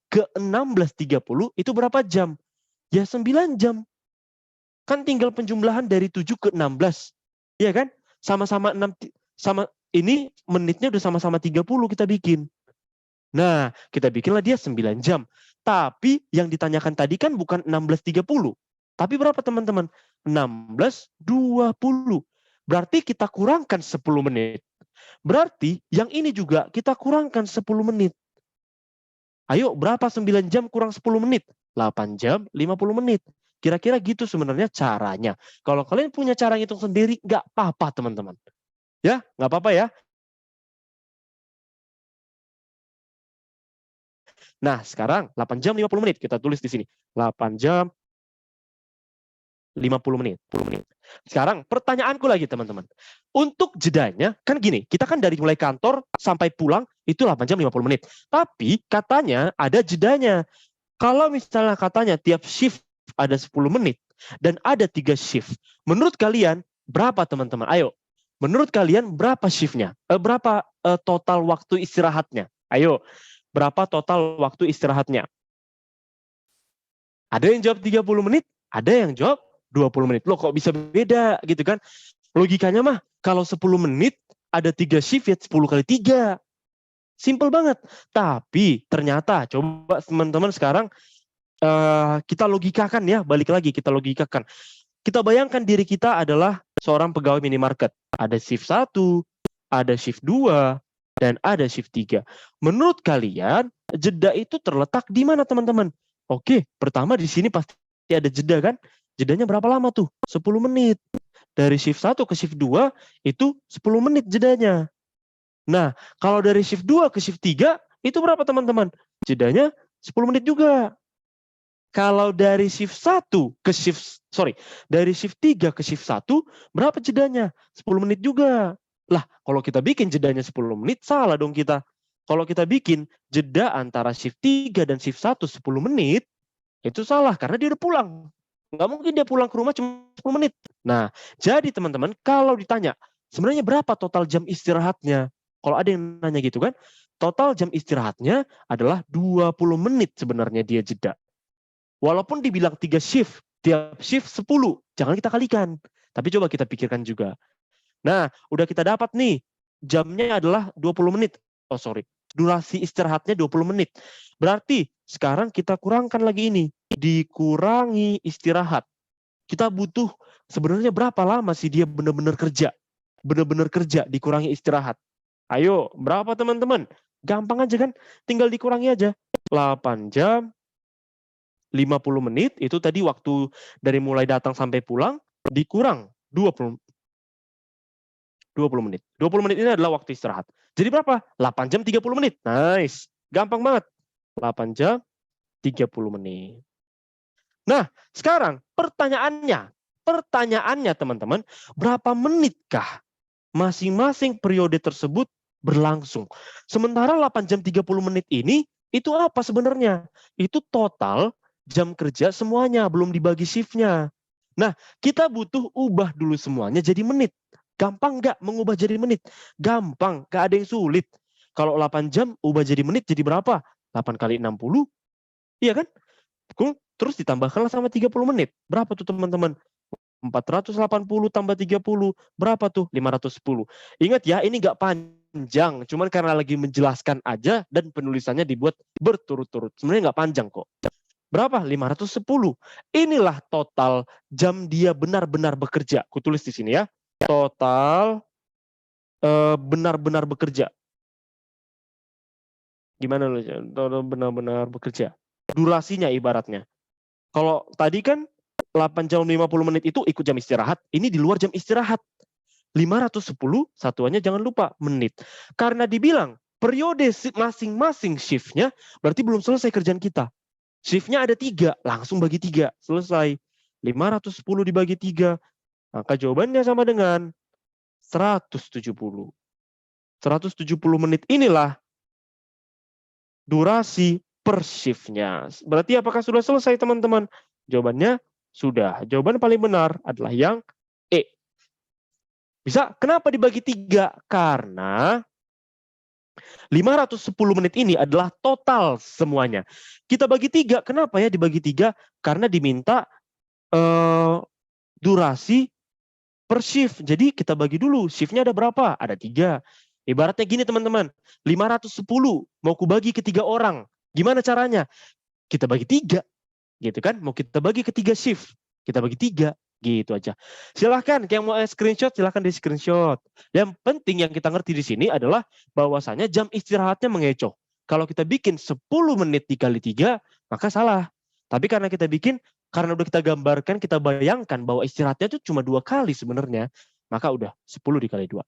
ke 16.30 itu berapa jam? Ya 9 jam. Kan tinggal penjumlahan dari 7 ke 16. Iya kan? Sama-sama ini menitnya udah sama-sama 30 kita bikin. Nah, kita bikinlah dia 9 jam. Tapi yang ditanyakan tadi kan bukan 16.30. Tapi berapa teman-teman? 16.20. Berarti kita kurangkan 10 menit. Berarti yang ini juga kita kurangkan 10 menit. Ayo, berapa 9 jam kurang 10 menit? 8 jam 50 menit. Kira-kira gitu sebenarnya caranya. Kalau kalian punya cara ngitung sendiri, nggak apa-apa teman-teman. Ya, nggak apa-apa ya. Nah, sekarang 8 jam 50 menit. Kita tulis di sini. 8 jam 50 menit. 10 menit. Sekarang pertanyaanku lagi teman-teman. Untuk jedanya, kan gini, kita kan dari mulai kantor sampai pulang itu 8 jam 50 menit. Tapi katanya ada jedanya. Kalau misalnya katanya tiap shift ada 10 menit dan ada 3 shift. Menurut kalian berapa teman-teman? Ayo. Menurut kalian berapa shiftnya? Berapa total waktu istirahatnya? Ayo. Berapa total waktu istirahatnya? Ada yang jawab 30 menit, ada yang jawab 20 menit. Loh kok bisa beda gitu kan? Logikanya mah kalau 10 menit ada 3 shift ya 10 kali 3. Simple banget. Tapi ternyata coba teman-teman sekarang kita logikakan ya, balik lagi kita logikakan. Kita bayangkan diri kita adalah seorang pegawai minimarket. Ada shift 1, ada shift 2, dan ada shift 3. Menurut kalian, jeda itu terletak di mana teman-teman? Oke, pertama di sini pasti ada jeda kan? Jedanya berapa lama tuh? 10 menit. Dari shift 1 ke shift 2 itu 10 menit jedanya. Nah, kalau dari shift 2 ke shift 3 itu berapa teman-teman? Jedanya 10 menit juga. Kalau dari shift 1 ke dari shift 3 ke shift 1 berapa jedanya? 10 menit juga. Lah, kalau kita bikin jedanya 10 menit salah dong kita. Kalau kita bikin jeda antara shift 3 dan shift 1 10 menit, itu salah karena dia udah pulang. Nggak mungkin dia pulang ke rumah cuma 10 menit. Nah, jadi teman-teman, kalau ditanya, sebenarnya berapa total jam istirahatnya? Kalau ada yang nanya gitu kan, total jam istirahatnya adalah 20 menit sebenarnya dia jeda. Walaupun dibilang 3 shift, tiap shift 10, jangan kita kalikan. Tapi coba kita pikirkan juga. Nah, udah kita dapat nih, jamnya adalah 20 menit. Oh sorry, durasi istirahatnya 20 menit. Berarti sekarang kita kurangkan lagi ini. Dikurangi istirahat. Kita butuh sebenarnya berapa lama sih dia benar-benar kerja? Benar-benar kerja, dikurangi istirahat. Ayo, berapa teman-teman? Gampang aja kan? Tinggal dikurangi aja. 8 jam, 50 menit, itu tadi waktu dari mulai datang sampai pulang, dikurang 20 menit. 20 menit ini adalah waktu istirahat. Jadi berapa? 8 jam 30 menit. Nice. Gampang banget. 8 jam 30 menit. Nah, sekarang pertanyaannya teman-teman, berapa menitkah masing-masing periode tersebut berlangsung? Sementara 8 jam 30 menit ini, itu apa sebenarnya? Itu total jam kerja semuanya, belum dibagi shiftnya. Nah, kita butuh ubah dulu semuanya jadi menit. Gampang nggak mengubah jadi menit? Gampang, nggak ada yang sulit. Kalau 8 jam, ubah jadi menit jadi berapa? 8 kali 60, iya kan? Terus ditambahkanlah sama 30 menit. Berapa tuh teman-teman? 480 tambah 30, berapa tuh? 510. Ingat ya, ini nggak panjang, cuman karena lagi menjelaskan aja dan penulisannya dibuat berturut-turut. Sebenarnya nggak panjang kok. Berapa? 510. Inilah total jam dia benar-benar bekerja. Kutulis di sini ya. Total benar-benar bekerja. Gimana loh? Total benar-benar bekerja. Durasinya ibaratnya. Kalau tadi kan 8 jam 50 menit itu ikut jam istirahat. Ini di luar jam istirahat. 510 satuannya jangan lupa menit. Karena dibilang periode masing-masing shiftnya berarti belum selesai kerjaan kita. Shiftnya ada 3, langsung bagi 3, selesai. 510 dibagi 3, maka jawabannya sama dengan 170. 170 menit inilah durasi per shiftnya. Berarti apakah sudah selesai teman-teman? Jawabannya sudah. Jawaban paling benar adalah yang E. Bisa? Kenapa dibagi 3? Karena 510 menit ini adalah total semuanya. Kita bagi 3, kenapa ya dibagi 3? Karena diminta durasi per shift. Jadi kita bagi dulu, shiftnya ada berapa? Ada 3. Ibaratnya gini teman-teman, 510 mau kubagi ke 3 orang. Gimana caranya? Kita bagi 3, gitu kan? Mau kita bagi ke 3 shift, kita bagi 3, gitu aja. Silahkan, yang mau screenshot silahkan di screenshot. Yang penting yang kita ngerti di sini adalah bahwasanya jam istirahatnya mengecoh. Kalau kita bikin 10 menit dikali 3, maka salah. Tapi karena kita bikin, karena udah kita gambarkan, kita bayangkan bahwa istirahatnya itu cuma 2 kali sebenarnya, maka udah 10 dikali 2.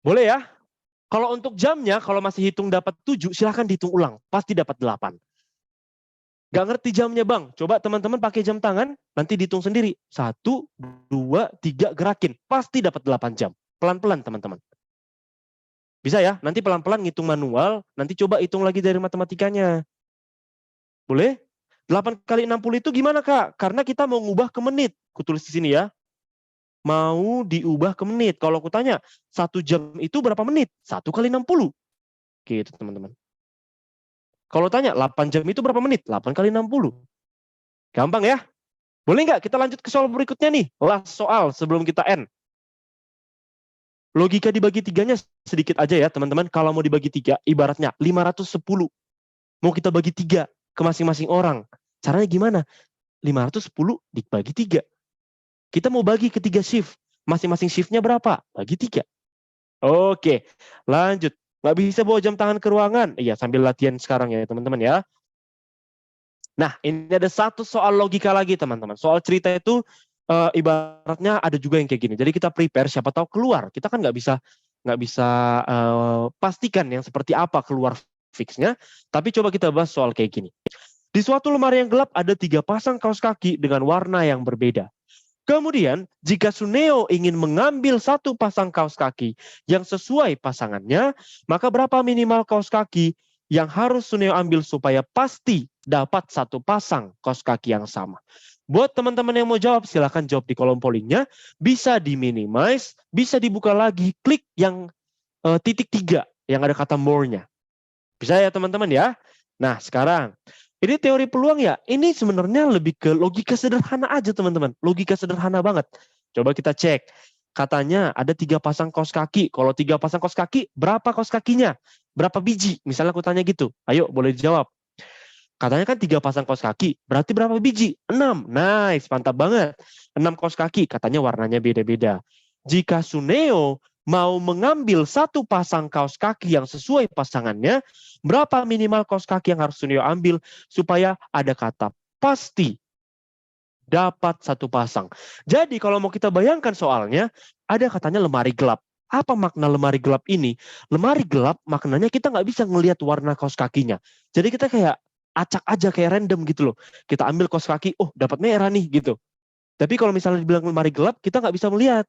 Boleh ya? Kalau untuk jamnya, kalau masih hitung dapat 7, silahkan dihitung ulang. Pasti dapat 8. Gak ngerti jamnya bang, coba teman-teman pakai jam tangan, nanti dihitung sendiri. 1, 2, 3, gerakin. Pasti dapat 8 jam. Pelan-pelan teman-teman. Bisa ya? Nanti pelan-pelan ngitung manual, nanti coba hitung lagi dari matematikanya. Boleh? 8 kali 60 itu gimana kak? Karena kita mau ngubah ke menit. Kutulis di sini ya. Mau diubah ke menit. Kalau aku tanya, 1 jam itu berapa menit? 1 kali 60. Gitu teman-teman. Kalau tanya, 8 jam itu berapa menit? 8 kali 60. Gampang ya? Boleh nggak kita lanjut ke soal berikutnya nih? Last soal sebelum kita end. Logika dibagi 3-nya sedikit aja ya teman-teman. Kalau mau dibagi 3, ibaratnya 510. Mau kita bagi 3 ke masing-masing orang. Caranya gimana? 510 dibagi 3. Kita mau bagi ke 3 shift. Masing-masing shiftnya berapa? Bagi 3. Oke, lanjut. Nggak bisa bawa jam tangan ke ruangan. Iya, sambil latihan sekarang ya teman-teman ya. Nah, ini ada satu soal logika lagi teman-teman. Soal cerita itu ibaratnya ada juga yang kayak gini. Jadi kita prepare, siapa tahu keluar. Kita kan nggak bisa pastikan yang seperti apa keluar fixnya. Tapi coba kita bahas soal kayak gini. Di suatu lemari yang gelap ada 3 pasang kaos kaki dengan warna yang berbeda. Kemudian, jika Suneo ingin mengambil 1 pasang kaos kaki yang sesuai pasangannya, maka berapa minimal kaos kaki yang harus Suneo ambil supaya pasti dapat 1 pasang kaos kaki yang sama? Buat teman-teman yang mau jawab, silahkan jawab di kolom pollingnya. Bisa di-minimize, bisa dibuka lagi, klik yang titik 3 yang ada kata more-nya. Bisa ya teman-teman ya? Nah, sekarang ini teori peluang ya, ini sebenarnya lebih ke logika sederhana aja teman-teman. Logika sederhana banget. Coba kita cek. Katanya ada 3 pasang kaos kaki. Kalau 3 pasang kaos kaki, berapa kaos kakinya? Berapa biji? Misalnya aku tanya gitu. Ayo boleh dijawab. Katanya kan 3 pasang kaos kaki. Berarti berapa biji? 6. Nice, mantap banget. 6 kaos kaki. Katanya warnanya beda-beda. Jika Suneo mau mengambil 1 pasang kaos kaki yang sesuai pasangannya, berapa minimal kaos kaki yang harus Suneo ambil supaya ada kata pasti dapat 1 pasang. Jadi kalau mau kita bayangkan soalnya, ada katanya lemari gelap. Apa makna lemari gelap ini? Lemari gelap maknanya kita nggak bisa ngelihat warna kaos kakinya. Jadi kita kayak acak aja, kayak random gitu loh. Kita ambil kaos kaki, oh dapat merah nih gitu. Tapi kalau misalnya dibilang lemari gelap, kita nggak bisa melihat.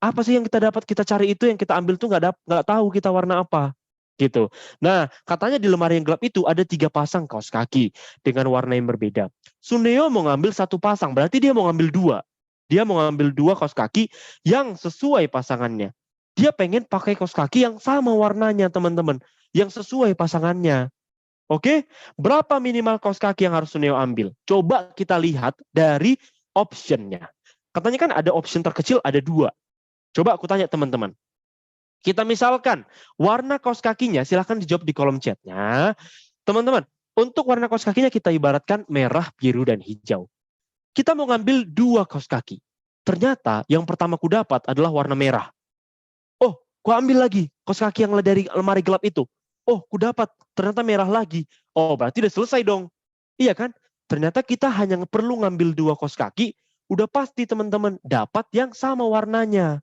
Apa sih yang kita dapat, kita cari itu yang kita ambil tuh nggak tahu kita warna apa gitu. Nah, katanya di lemari yang gelap itu ada 3 pasang kaos kaki dengan warna yang berbeda. Suneo mau ngambil 1 pasang, berarti dia mau ngambil 2. Dia mau ngambil 2 kaos kaki yang sesuai pasangannya. Dia pengen pakai kaos kaki yang sama warnanya, teman-teman, yang sesuai pasangannya. Oke, berapa minimal kaos kaki yang harus Suneo ambil? Coba kita lihat dari optionnya. Katanya kan ada option terkecil, ada 2. Coba aku tanya teman-teman. Kita misalkan warna kaos kakinya, silahkan dijawab di kolom chatnya. Teman-teman, Untuk warna kaos kakinya kita ibaratkan merah, biru, dan hijau. Kita mau ngambil 2 kaos kaki. Ternyata yang pertama ku dapat adalah warna merah. Oh, ku ambil lagi kaos kaki yang dari lemari gelap itu. Oh, ku dapat ternyata merah lagi. Oh, berarti udah selesai dong. Iya kan? Ternyata kita hanya perlu ngambil 2 kaos kaki, udah pasti teman-teman dapat yang sama warnanya.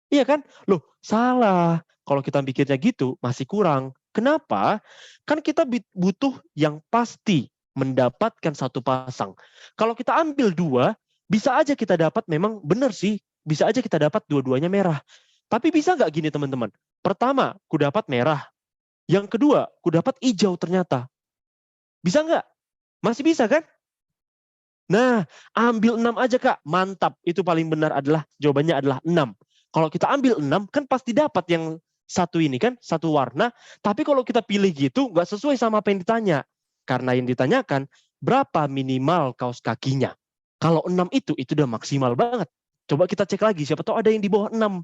Iya kan? Loh, salah. Kalau kita pikirnya gitu, masih kurang. Kenapa? Kan kita butuh yang pasti mendapatkan satu pasang. Kalau kita ambil 2, bisa aja kita dapat memang benar sih. Bisa aja kita dapat dua-duanya merah. Tapi bisa nggak gini teman-teman? Pertama, ku dapat merah. Yang kedua, ku dapat hijau ternyata. Bisa nggak? Masih bisa kan? Nah, ambil 6 aja Kak. Mantap. Itu paling benar adalah jawabannya adalah 6. Kalau kita ambil 6 kan pasti dapat yang satu ini kan, satu warna. Tapi kalau kita pilih gitu nggak sesuai sama apa yang ditanya. Karena yang ditanyakan berapa minimal kaos kakinya. Kalau 6 itu udah maksimal banget. Coba kita cek lagi, siapa tahu ada yang di bawah 6.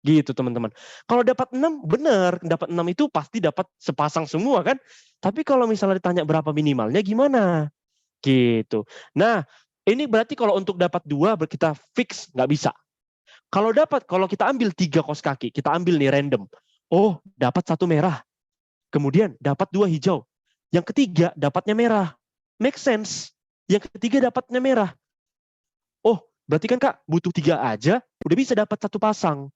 Gitu teman-teman. Kalau dapat 6, benar. Dapat 6 itu pasti dapat sepasang semua kan. Tapi kalau misalnya ditanya berapa minimalnya gimana? Gitu. Nah, ini berarti kalau untuk dapat 2 kita fix nggak bisa. Kalau kita ambil 3 kaos kaki, kita ambil nih random. Oh, dapat 1 merah. Kemudian dapat 2 hijau. Yang ketiga dapatnya merah. Make sense. Yang ketiga dapatnya merah. Oh, berarti kan Kak butuh 3 aja udah bisa dapat satu pasang.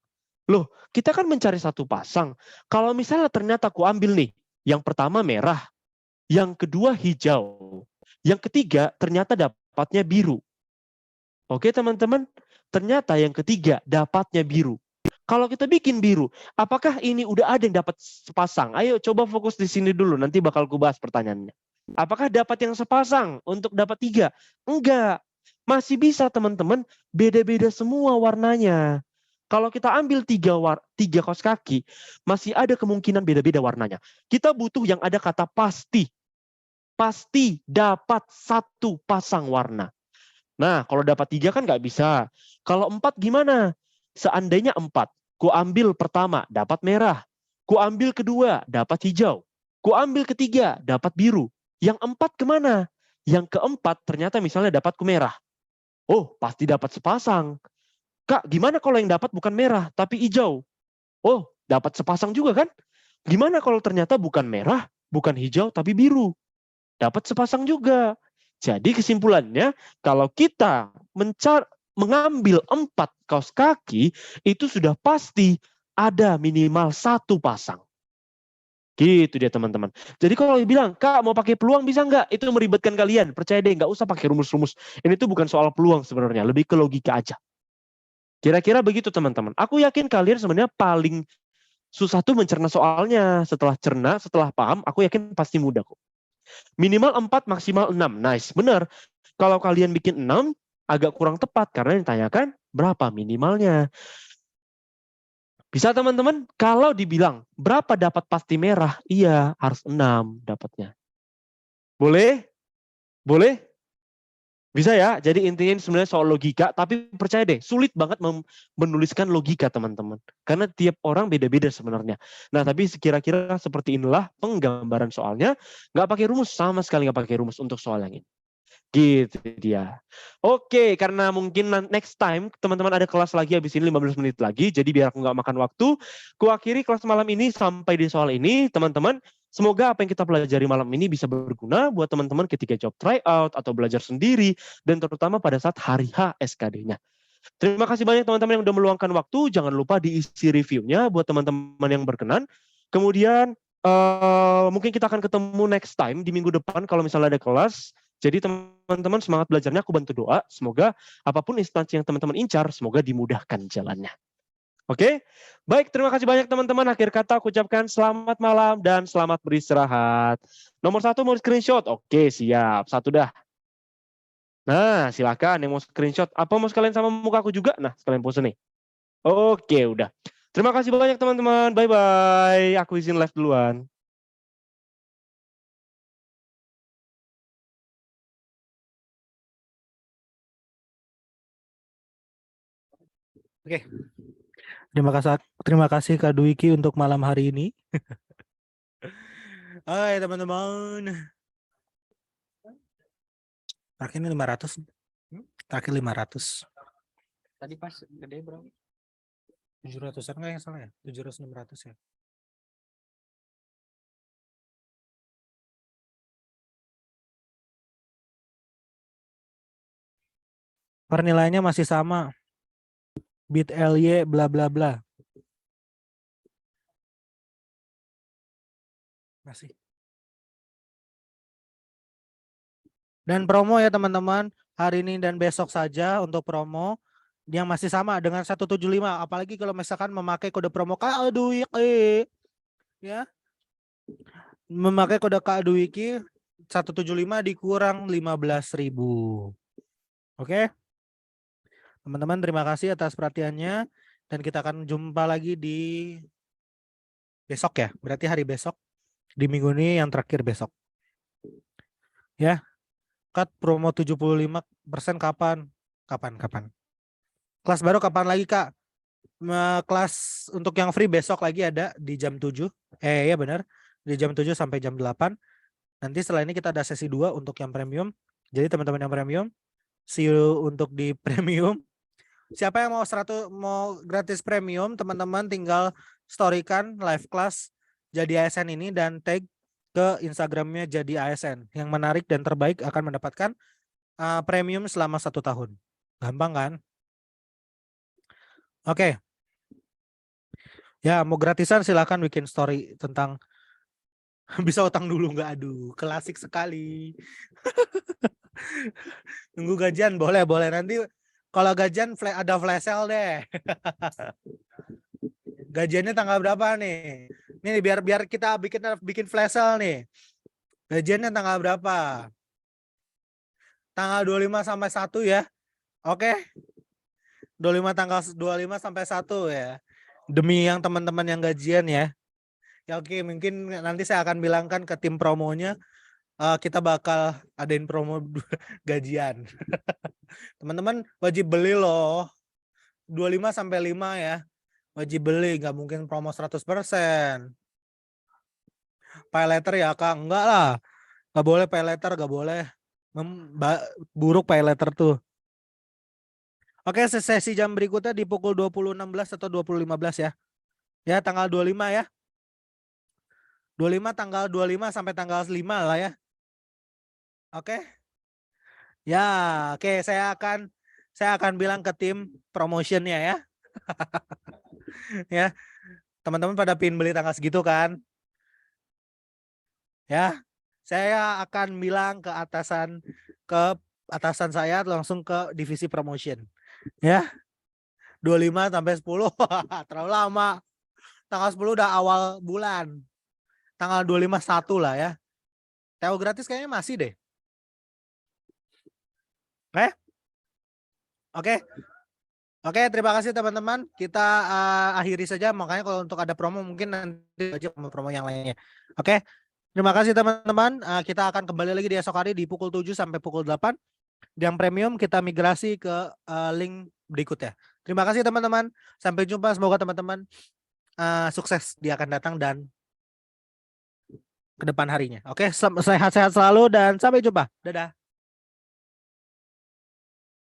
Loh, kita kan mencari satu pasang. Kalau misalnya ternyata aku ambil nih, yang pertama merah, yang kedua hijau, yang ketiga ternyata dapatnya biru. Oke teman-teman, ternyata yang ketiga dapatnya biru. Kalau kita bikin biru, apakah ini udah ada yang dapat sepasang? Ayo coba fokus di sini dulu, nanti bakal kubahas pertanyaannya. Apakah dapat yang sepasang untuk dapat 3? Enggak. Masih bisa teman-teman, beda-beda semua warnanya. Kalau kita ambil 3 kaos kaki, masih ada kemungkinan beda-beda warnanya. Kita butuh yang ada kata pasti. Pasti dapat satu pasang warna. Nah, kalau dapat 3 kan nggak bisa. Kalau 4 gimana? Seandainya 4, ku ambil pertama dapat merah, ku ambil kedua dapat hijau, ku ambil ketiga dapat biru. Yang 4 kemana? Yang keempat ternyata misalnya dapat ku merah. Oh, pasti dapat sepasang. Kak, gimana kalau yang dapat bukan merah tapi hijau? Oh, dapat sepasang juga kan? Gimana kalau ternyata bukan merah, bukan hijau tapi biru? Dapat sepasang juga. Jadi kesimpulannya, kalau kita mengambil 4 kaos kaki, itu sudah pasti ada minimal satu pasang. Gitu dia teman-teman. Jadi kalau bilang, Kak mau pakai peluang bisa nggak? Itu meribetkan kalian. Percaya deh, nggak usah pakai rumus-rumus. Ini tuh bukan soal peluang sebenarnya, lebih ke logika aja. Kira-kira begitu teman-teman. Aku yakin kalian sebenarnya paling susah tuh mencerna soalnya. Setelah cerna, setelah paham, aku yakin pasti mudah kok. Minimal 4, maksimal 6. Nice, benar. Kalau kalian bikin 6, agak kurang tepat karena yang ditanyakan berapa minimalnya. Bisa teman-teman? Kalau dibilang berapa dapat pasti merah? Iya, harus 6 dapatnya. Boleh? Boleh? Bisa ya? Jadi intinya sebenarnya soal logika, tapi percaya deh, sulit banget menuliskan logika teman-teman. Karena tiap orang beda-beda sebenarnya. Nah, tapi kira-kira seperti inilah penggambaran soalnya. Nggak pakai rumus, sama sekali nggak pakai rumus untuk soal yang ini. Gitu dia. Oke, karena mungkin next time teman-teman ada kelas lagi habis ini 15 menit lagi, jadi biar aku nggak makan waktu, ku akhiri kelas malam ini sampai di soal ini, teman-teman. Semoga apa yang kita pelajari malam ini bisa berguna buat teman-teman ketika job tryout atau belajar sendiri, dan terutama pada saat hari H SKD-nya. Terima kasih banyak teman-teman yang udah meluangkan waktu. Jangan lupa diisi reviewnya buat teman-teman yang berkenan. Kemudian mungkin kita akan ketemu next time di minggu depan kalau misalnya ada kelas. Jadi teman-teman semangat belajarnya, aku bantu doa. Semoga apapun instansi yang teman-teman incar, semoga dimudahkan jalannya. Oke? Baik, terima kasih banyak teman-teman. Akhir kata aku ucapkan selamat malam dan selamat beristirahat. Nomor 1 mau screenshot? Oke, siap. 1 dah. Nah, silakan yang mau screenshot. Apa mau sekalian sama muka aku juga? Nah, sekalian pose nih. Oke, udah. Terima kasih banyak teman-teman. Bye-bye. Aku izin live duluan. Oke. Terima kasih Kak Dwiki untuk malam hari ini. Hai teman-teman. Terakhir ini 500. Terakhir 500. Tadi pas gede berapa? 700-an enggak yang salah ya? 700 600 ya. Pernilaiannya masih sama. Bit LY bla bla bla. Masih. Dan promo ya teman-teman, hari ini dan besok saja untuk promo yang masih sama dengan 175. Apalagi kalau misalkan memakai kode promo KADWIKI ya. Memakai kode KADWIKI 175 dikurang 15.000. Oke. Teman-teman terima kasih atas perhatiannya dan kita akan jumpa lagi di besok ya. Berarti hari besok di minggu ini yang terakhir besok. Ya. Cut promo 75% kapan? Kapan? Kelas baru kapan lagi, Kak? Kelas untuk yang free besok lagi ada di jam 7. Ya benar. Di jam 7 sampai jam 8. Nanti setelah ini kita ada sesi 2 untuk yang premium. Jadi teman-teman yang premium, see you untuk di premium. Siapa yang mau gratis premium, teman-teman tinggal storykan live class jadi ASN ini dan tag ke Instagramnya jadi ASN. Yang menarik dan terbaik akan mendapatkan premium selama 1 tahun. Gampang kan? Oke. Ya mau gratisan silahkan bikin story tentang bisa utang dulu nggak? Aduh, klasik sekali. Nunggu gajian boleh nanti kalau gajian ada flash sale deh. Gajiannya tanggal berapa nih? Nih biar kita bikin flash sale nih. Gajiannya tanggal berapa? Tanggal 25 sampai 1 ya. Oke. 25 sampai 1 ya. Demi yang teman-teman yang gajian ya. Ya oke, mungkin nanti saya akan bilangkan ke tim promonya kita bakal adain promo gajian. Teman-teman wajib beli loh. 25 sampai 5 ya. Wajib beli, nggak mungkin promo 100%. Pay letter ya Kak, enggak lah. Nggak boleh pay letter, nggak boleh. Buruk pay letter tuh. Oke, sesi jam berikutnya di pukul 20.16 atau 20.15 ya. Ya, tanggal 25 ya. 25 tanggal 25 sampai tanggal 5 lah ya. Oke. Ya, oke, saya akan bilang ke tim promotionnya ya. Ya. Teman-teman pada pin beli tanggal segitu kan? Ya. Saya akan bilang ke atasan saya langsung ke divisi promotion. Ya. 25 sampai 10 terlalu lama. Tanggal 10 udah awal bulan. Tanggal 25 1 lah ya. TO gratis kayaknya masih deh. Oke, terima kasih teman-teman. Kita akhiri saja. Makanya kalau untuk ada promo mungkin nanti aja promo yang lainnya. Oke. Terima kasih teman-teman. Kita akan kembali lagi di esok hari di pukul 7 sampai pukul 8. Yang premium kita migrasi ke link berikutnya. Terima kasih teman-teman. Sampai jumpa. Semoga teman-teman sukses di akan datang dan ke depan harinya. Oke, sehat-sehat selalu dan sampai jumpa. Dadah.